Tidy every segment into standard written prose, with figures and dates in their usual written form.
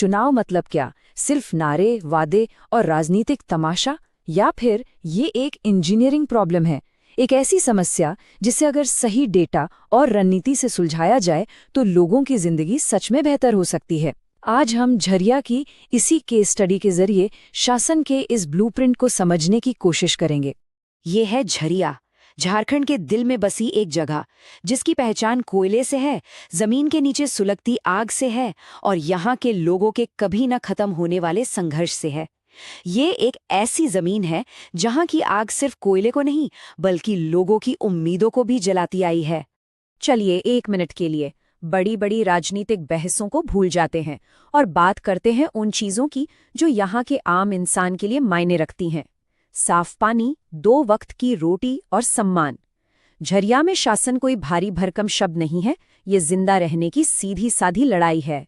चुनाव मतलब क्या? सिर्फ नारे, वादे और राजनीतिक तमाशा? या फिर ये एक इंजीनियरिंग प्रॉब्लम है, एक ऐसी समस्या जिसे अगर सही डेटा और रणनीति से सुलझाया जाए तो लोगों की जिंदगी सच में बेहतर हो सकती है। आज हम झरिया की इसी केस स्टडी के जरिए शासन के इस ब्लूप्रिंट को समझने की कोशिश करेंगे। ये है झरिया, झारखंड के दिल में बसी एक जगह जिसकी पहचान कोयले से है, जमीन के नीचे सुलगती आग से है और यहाँ के लोगों के कभी न खत्म होने वाले संघर्ष से है। ये एक ऐसी जमीन है जहाँ की आग सिर्फ कोयले को नहीं बल्कि लोगों की उम्मीदों को भी जलाती आई है। चलिए 1 मिनट के लिए बड़ी बड़ी राजनीतिक बहसों को भूल जाते हैं और बात करते हैं उन चीजों की जो यहाँ के आम इंसान के लिए मायने रखती हैं। साफ पानी, 2 वक्त की रोटी और सम्मान। झरिया में शासन कोई भारी भरकम शब्द नहीं है, ये जिंदा रहने की सीधी साधी लड़ाई है।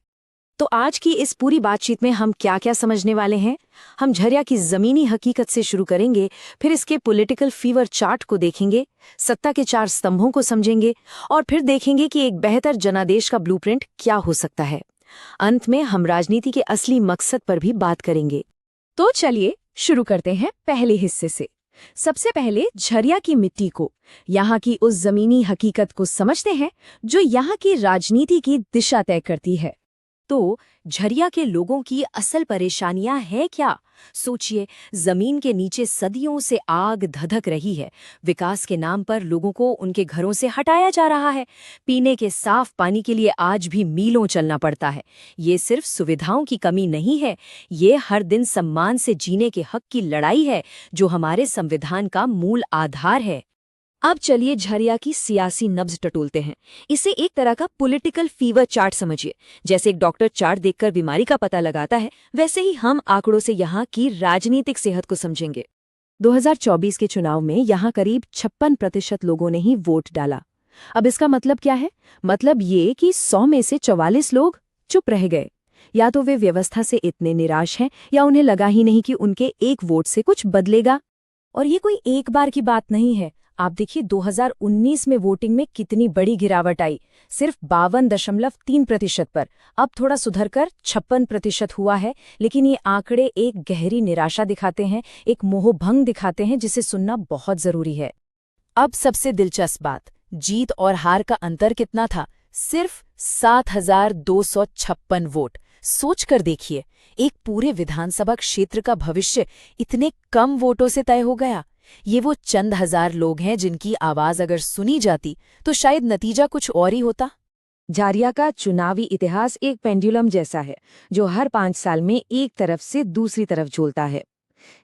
तो आज की इस पूरी बातचीत में हम क्या क्या समझने वाले हैं? हम झरिया की जमीनी हकीकत से शुरू करेंगे, फिर इसके पॉलिटिकल फीवर चार्ट को देखेंगे, सत्ता के 4 स्तंभों को समझेंगे और फिर देखेंगे कि एक बेहतर जनादेश का ब्लूप्रिंट क्या हो सकता है। अंत में हम राजनीति के असली मकसद पर भी बात करेंगे। तो चलिए शुरू करते हैं पहले हिस्से से। सबसे पहले झरिया की मिट्टी को, यहाँ की उस जमीनी हकीकत को समझते हैं जो यहाँ की राजनीति की दिशा तय करती है। तो झरिया के लोगों की असल परेशानियां हैं क्या? सोचिए, जमीन के नीचे सदियों से आग धधक रही है। विकास के नाम पर लोगों को उनके घरों से हटाया जा रहा है। पीने के साफ पानी के लिए आज भी मीलों चलना पड़ता है। ये सिर्फ सुविधाओं की कमी नहीं है, ये हर दिन सम्मान से जीने के हक की लड़ाई है जो हमारे संविधान का मूल आधार है। अब चलिए झरिया की सियासी नब्ज टटोलते हैं। इसे एक तरह का पॉलिटिकल फीवर चार्ट समझिए। जैसे एक डॉक्टर चार्ट देखकर बीमारी का पता लगाता है, वैसे ही हम आंकड़ों से यहाँ की राजनीतिक सेहत को समझेंगे। 2024 के चुनाव में यहाँ करीब 56% लोगों ने ही वोट डाला। अब इसका मतलब क्या है? मतलब ये कि 100 में से 44 लोग चुप रह गए। या तो वे व्यवस्था से इतने निराश हैं या उन्हें लगा ही नहीं कि उनके एक वोट से कुछ बदलेगा। और ये कोई एक बार की बात नहीं है। आप देखिए 2019 में वोटिंग में कितनी बड़ी गिरावट आई, सिर्फ 52.3% पर। अब थोड़ा सुधरकर 56% हुआ है, लेकिन ये आंकड़े एक गहरी निराशा दिखाते हैं, एक मोहभंग दिखाते हैं जिसे सुनना बहुत जरूरी है। अब सबसे दिलचस्प बात, जीत और हार का अंतर कितना था? सिर्फ 7,256 वोट। सोच कर देखिए, एक पूरे विधानसभा क्षेत्र का भविष्य इतने कम वोटों से तय हो गया। ये वो चंद हजार लोग हैं जिनकी आवाज अगर सुनी जाती तो शायद नतीजा कुछ और ही होता। झरिया का चुनावी इतिहास एक पेंडुलम जैसा है जो हर 5 साल में एक तरफ से दूसरी तरफ झूलता है।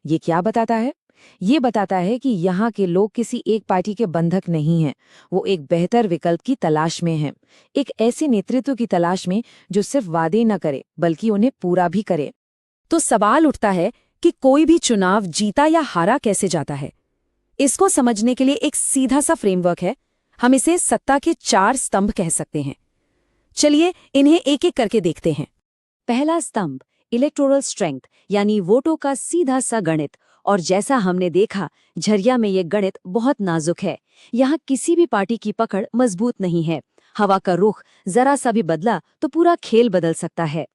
ये क्या बताता है? ये बताता है कि यहाँ के लोग किसी एक पार्टी के बंधक नहीं हैं। वो एक बेहतर विकल्प की तलाश में हैं, एक ऐसे नेतृत्व की तलाश में जो सिर्फ वादे न करे बल्कि उन्हें पूरा भी करे। तो सवाल उठता है कि कोई भी चुनाव जीता या हारा कैसे जाता है? इसको समझने के लिए एक सीधा सा फ्रेमवर्क है। हम इसे सत्ता के 4 स्तंभ कह सकते हैं। चलिए इन्हें एक एक करके देखते हैं। पहला स्तंभ, इलेक्टोरल स्ट्रेंथ, यानी वोटों का सीधा सा गणित। और जैसा हमने देखा, झरिया में ये गणित बहुत नाजुक है। यहाँ किसी भी पार्टी की पकड़ मजबूत नहीं है। हवा का रुख जरा सा भी बदला तो पूरा खेल बदल सकता है।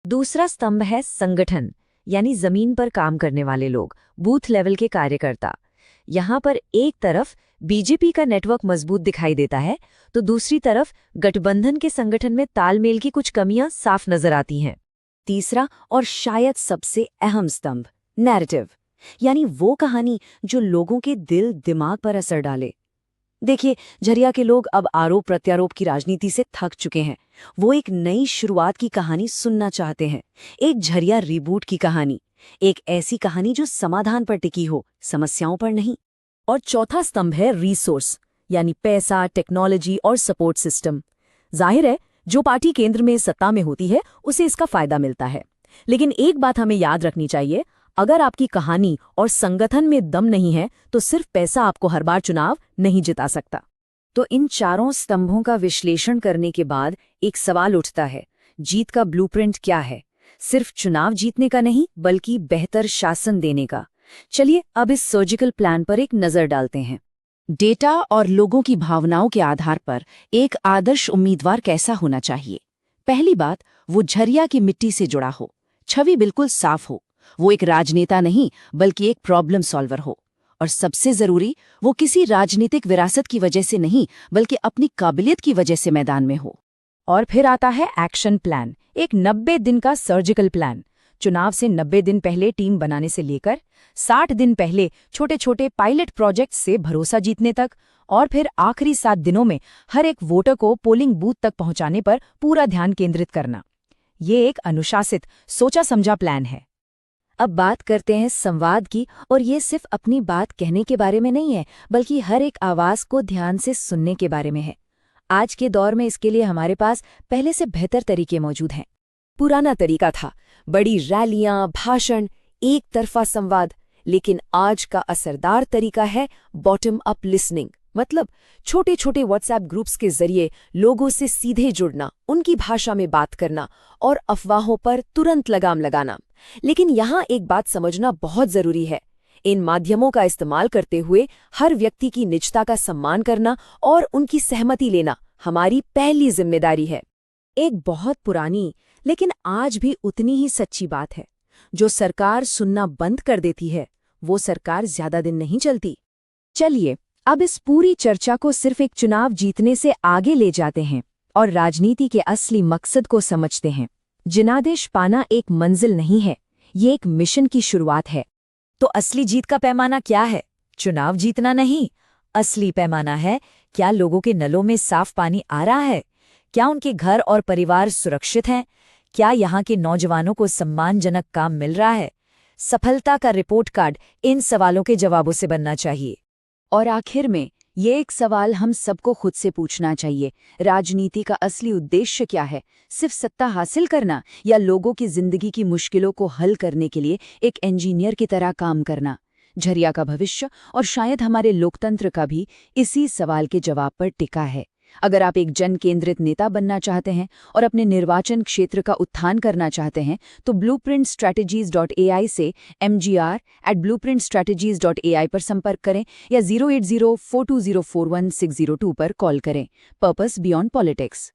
दूसरा स्तंभ है संगठन, यानी जमीन पर काम करने वाले लोग, बूथ लेवल के कार्यकर्ता। यहाँ पर एक तरफ बीजेपी का नेटवर्क मजबूत दिखाई देता है तो दूसरी तरफ गठबंधन के संगठन में तालमेल की कुछ कमियां साफ नजर आती हैं। तीसरा और शायद सबसे अहम स्तंभ, नैरेटिव, यानी वो कहानी जो लोगों के दिल दिमाग पर असर डाले। देखिए, झरिया के लोग अब आरोप प्रत्यारोप की राजनीति से थक चुके हैं। वो एक नई शुरुआत की कहानी सुनना चाहते हैं, एक झरिया रिबूट की कहानी, एक ऐसी कहानी जो समाधान पर टिकी हो, समस्याओं पर नहीं। और चौथा स्तंभ है रिसोर्स, यानी पैसा, टेक्नोलॉजी और सपोर्ट सिस्टम। जाहिर है, जो पार्टी केंद्र में सत्ता में होती है उसे इसका फायदा मिलता है। लेकिन एक बात हमें याद रखनी चाहिए, अगर आपकी कहानी और संगठन में दम नहीं है तो सिर्फ पैसा आपको हर बार चुनाव नहीं जिता सकता। तो इन चारों स्तंभों का विश्लेषण करने के बाद एक सवाल उठता है, जीत का ब्लूप्रिंट क्या है? सिर्फ चुनाव जीतने का नहीं बल्कि बेहतर शासन देने का। चलिए अब इस सर्जिकल प्लान पर एक नजर डालते हैं। डेटा और लोगों की भावनाओं के आधार पर एक आदर्श उम्मीदवार कैसा होना चाहिए? पहली बात, वो झरिया की मिट्टी से जुड़ा हो, छवि बिल्कुल साफ हो, वो एक राजनेता नहीं बल्कि एक प्रॉब्लम सॉल्वर हो। और सबसे जरूरी, वो किसी राजनीतिक विरासत की वजह से नहीं बल्कि अपनी काबिलियत की वजह से मैदान में हो। और फिर आता है एक्शन प्लान, एक 90 दिन का सर्जिकल प्लान। चुनाव से 90 दिन पहले टीम बनाने से लेकर 60 दिन पहले छोटे छोटे पायलट प्रोजेक्ट से भरोसा जीतने तक, और फिर आखिरी 7 दिनों में हर एक वोटर को पोलिंग बूथ तक पहुंचाने पर पूरा ध्यान केंद्रित करना। ये एक अनुशासित, सोचा समझा प्लान है। अब बात करते हैं संवाद की, और ये सिर्फ अपनी बात कहने के बारे में नहीं है बल्कि हर एक आवाज को ध्यान से सुनने के बारे में है। आज के दौर में इसके लिए हमारे पास पहले से बेहतर तरीके मौजूद हैं। पुराना तरीका था बड़ी रैलियां, भाषण, एक तरफा संवाद, लेकिन आज का असरदार तरीका है बॉटम अप लिसनिंग, मतलब छोटे छोटे व्हाट्सएप ग्रुप्स के जरिए लोगों से सीधे जुड़ना, उनकी भाषा में बात करना और अफवाहों पर तुरंत लगाम लगाना। लेकिन यहाँ एक बात समझना बहुत जरूरी है, इन माध्यमों का इस्तेमाल करते हुए हर व्यक्ति की निजता का सम्मान करना और उनकी सहमति लेना हमारी पहली जिम्मेदारी है। एक बहुत पुरानी लेकिन आज भी उतनी ही सच्ची बात है, जो सरकार सुनना बंद कर देती है वो सरकार ज्यादा दिन नहीं चलती। चलिए अब इस पूरी चर्चा को सिर्फ एक चुनाव जीतने से आगे ले जाते हैं और राजनीति के असली मकसद को समझते हैं। जनादेश पाना एक मंजिल नहीं है, ये एक मिशन की शुरुआत है। तो असली जीत का पैमाना क्या है? चुनाव जीतना नहीं, असली पैमाना है क्या लोगों के नलों में साफ पानी आ रहा है, क्या उनके घर और परिवार सुरक्षित हैं, क्या यहाँ के नौजवानों को सम्मानजनक काम मिल रहा है। सफलता का रिपोर्ट कार्ड इन सवालों के जवाबों से बनना चाहिए। और आखिर में ये एक सवाल हम सबको खुद से पूछना चाहिए, राजनीति का असली उद्देश्य क्या है? सिर्फ सत्ता हासिल करना या लोगों की जिंदगी की मुश्किलों को हल करने के लिए एक इंजीनियर की तरह काम करना? झरिया का भविष्य और शायद हमारे लोकतंत्र का भी इसी सवाल के जवाब पर टिका है। अगर आप एक जन केंद्रित नेता बनना चाहते हैं और अपने निर्वाचन क्षेत्र का उत्थान करना चाहते हैं तो blueprintstrategies.ai से mgr@blueprintstrategies.ai पर संपर्क करें या 08042041602 पर कॉल करें। Purpose beyond politics.